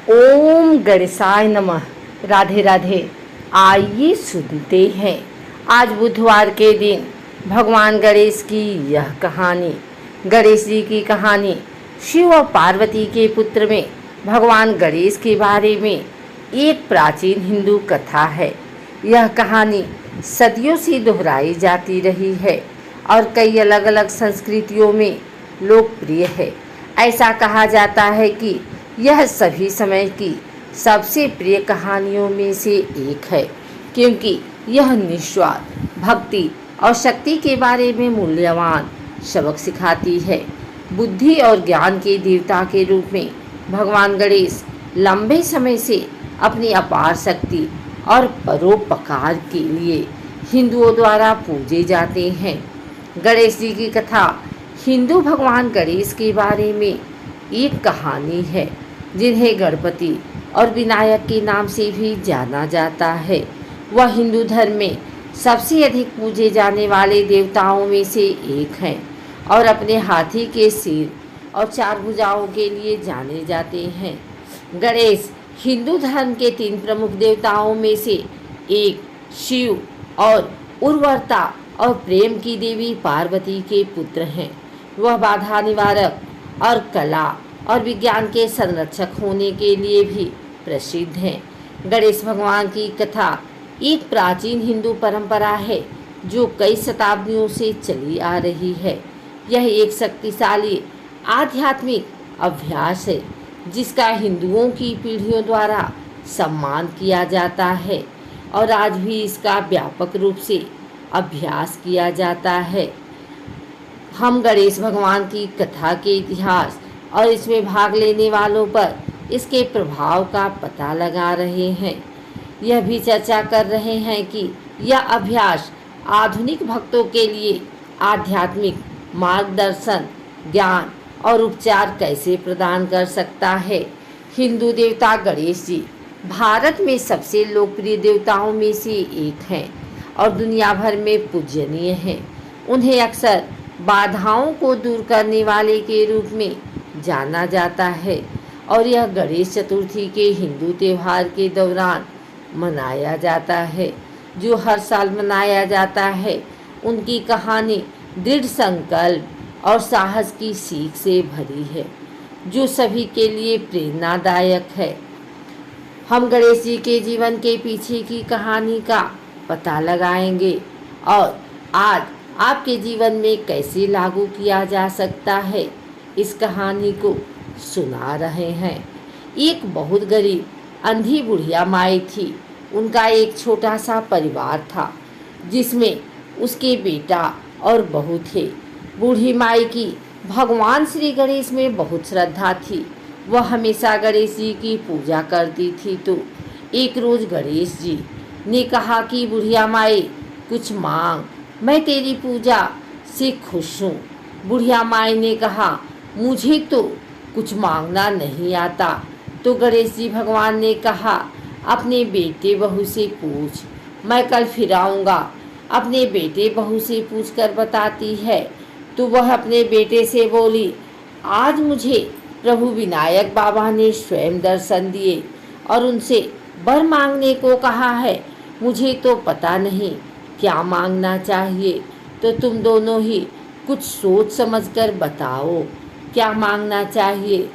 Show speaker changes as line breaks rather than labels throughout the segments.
ओम गणेशाय नमः। राधे राधे। आइए सुनते हैं आज बुधवार के दिन भगवान गणेश की यह कहानी। गणेश जी की कहानी शिव और पार्वती के पुत्र में भगवान गणेश के बारे में एक प्राचीन हिंदू कथा है। यह कहानी सदियों से दोहराई जाती रही है और कई अलग अलग संस्कृतियों में लोकप्रिय है। ऐसा कहा जाता है कि यह सभी समय की सबसे प्रिय कहानियों में से एक है, क्योंकि यह निस्वार्थ भक्ति और शक्ति के बारे में मूल्यवान सबक सिखाती है। बुद्धि और ज्ञान के देवता के रूप में भगवान गणेश लंबे समय से अपनी अपार शक्ति और परोपकार के लिए हिंदुओं द्वारा पूजे जाते हैं। गणेश जी की कथा हिंदू भगवान गणेश के बारे में एक कहानी है, जिन्हें गणपति और विनायक के नाम से भी जाना जाता है। वह हिंदू धर्म में सबसे अधिक पूजे जाने वाले देवताओं में से एक हैं और अपने हाथी के सिर और 4 भुजाओं के लिए जाने जाते हैं। गणेश हिंदू धर्म के 3 प्रमुख देवताओं में से एक शिव और उर्वरता और प्रेम की देवी पार्वती के पुत्र हैं। वह बाधा निवारक और कला और विज्ञान के संरक्षक होने के लिए भी प्रसिद्ध हैं। गणेश भगवान की कथा एक प्राचीन हिंदू परंपरा है जो कई शताब्दियों से चली आ रही है। यह एक शक्तिशाली आध्यात्मिक अभ्यास है जिसका हिंदुओं की पीढ़ियों द्वारा सम्मान किया जाता है और आज भी इसका व्यापक रूप से अभ्यास किया जाता है। हम गणेश भगवान की कथा के इतिहास और इसमें भाग लेने वालों पर इसके प्रभाव का पता लगा रहे हैं। यह भी चर्चा कर रहे हैं कि यह अभ्यास आधुनिक भक्तों के लिए आध्यात्मिक मार्गदर्शन, ज्ञान और उपचार कैसे प्रदान कर सकता है। हिंदू देवता गणेश जी भारत में सबसे लोकप्रिय देवताओं में से एक हैं और दुनिया भर में पूजनीय हैं। उन्हें अक्सर बाधाओं को दूर करने वाले के रूप में जाना जाता है और यह गणेश चतुर्थी के हिंदू त्यौहार के दौरान मनाया जाता है, जो हर साल मनाया जाता है। उनकी कहानी दृढ़ संकल्प और साहस की सीख से भरी है, जो सभी के लिए प्रेरणादायक है। हम गणेश जी के जीवन के पीछे की कहानी का पता लगाएंगे और आज आपके जीवन में कैसे लागू किया जा सकता है, इस कहानी को सुना रहे हैं। एक बहुत गरीब अंधी बुढ़िया माई थी। उनका एक छोटा सा परिवार था जिसमें उसके बेटा और बहू थे। बूढ़ी माई की भगवान श्री गणेश में बहुत श्रद्धा थी। वह हमेशा गणेश जी की पूजा करती थी। तो एक रोज़ गणेश जी ने कहा कि बुढ़िया माई कुछ मांग, मैं तेरी पूजा से खुश हूँ। बुढ़िया माई ने कहा, मुझे तो कुछ मांगना नहीं आता। तो गणेश जी भगवान ने कहा, अपने बेटे बहू से पूछ, मैं कल फिर आऊँगा। अपने बेटे बहू से पूछ कर बताती है। तो वह अपने बेटे से बोली, आज मुझे प्रभु विनायक बाबा ने स्वयं दर्शन दिए और उनसे वर मांगने को कहा है। मुझे तो पता नहीं क्या मांगना चाहिए, तो तुम दोनों ही कुछ सोच समझकर बताओ क्या मांगना चाहिए।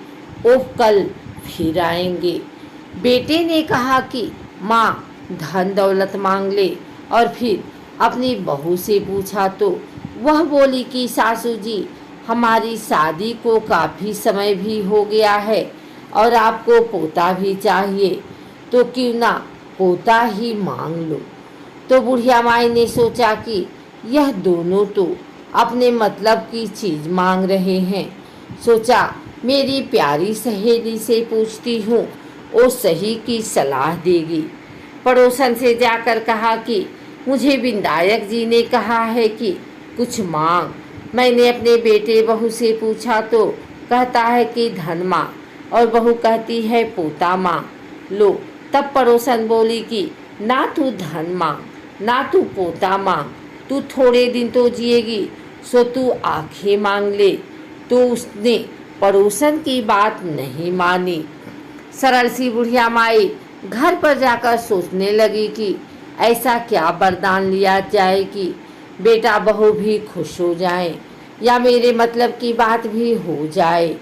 ओह, कल फिर आएंगे। बेटे ने कहा कि माँ धन दौलत मांग ले और फिर अपनी बहू से पूछा तो वह बोली कि सासू जी, हमारी शादी को काफ़ी समय भी हो गया है और आपको पोता भी चाहिए, तो क्यों ना पोता ही मांग लो। तो बुढ़िया माई ने सोचा कि यह दोनों तो अपने मतलब की चीज़ मांग रहे हैं। सोचा, मेरी प्यारी सहेली से पूछती हूँ, वो सही की सलाह देगी। पड़ोसन से जाकर कहा कि मुझे विनायक जी ने कहा है कि कुछ मांग। मैंने अपने बेटे बहू से पूछा तो कहता है कि धन मांग और बहू कहती है पोता मांग लो। तब पड़ोसन बोली कि ना तू धन मांग ना तू पोता मांग, तू थोड़े दिन तो जिएगी, सो तू आंखें मांग ले। तो उसने पड़ोसन की बात नहीं मानी। सरल सी बुढ़िया माई घर पर जाकर सोचने लगी कि ऐसा क्या वरदान लिया जाए कि बेटा बहू भी खुश हो जाए या मेरे मतलब की बात भी हो जाए।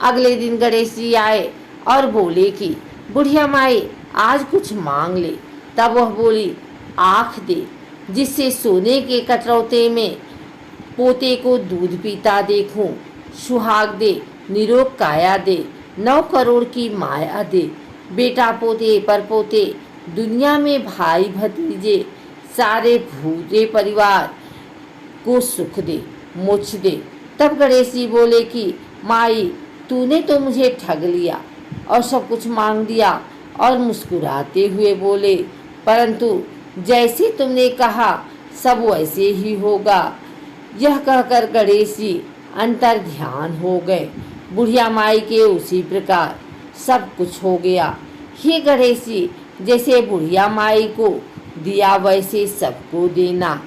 अगले दिन गणेश जी आए और बोले कि बुढ़िया माई आज कुछ मांग ले। तब वह बोली, आँख दे जिससे सोने के कटौते में पोते को दूध पीता देखूं, सुहाग दे निरोग काया दे, 9 करोड़ की माया दे, बेटा पोते पर पोते दुनिया में भाई भतीजे सारे भूरे परिवार को सुख दे मोक्ष दे। तब गणेश जी बोले कि माई तूने तो मुझे ठग लिया और सब कुछ मांग दिया, और मुस्कुराते हुए बोले, परंतु जैसे तुमने कहा सब वैसे ही होगा। यह कहकर गणेश जी अंतर ध्यान हो गए। बुढ़िया माई के उसी प्रकार सब कुछ हो गया। हे गणेश जी, जैसे बुढ़िया माई को दिया वैसे सबको देना।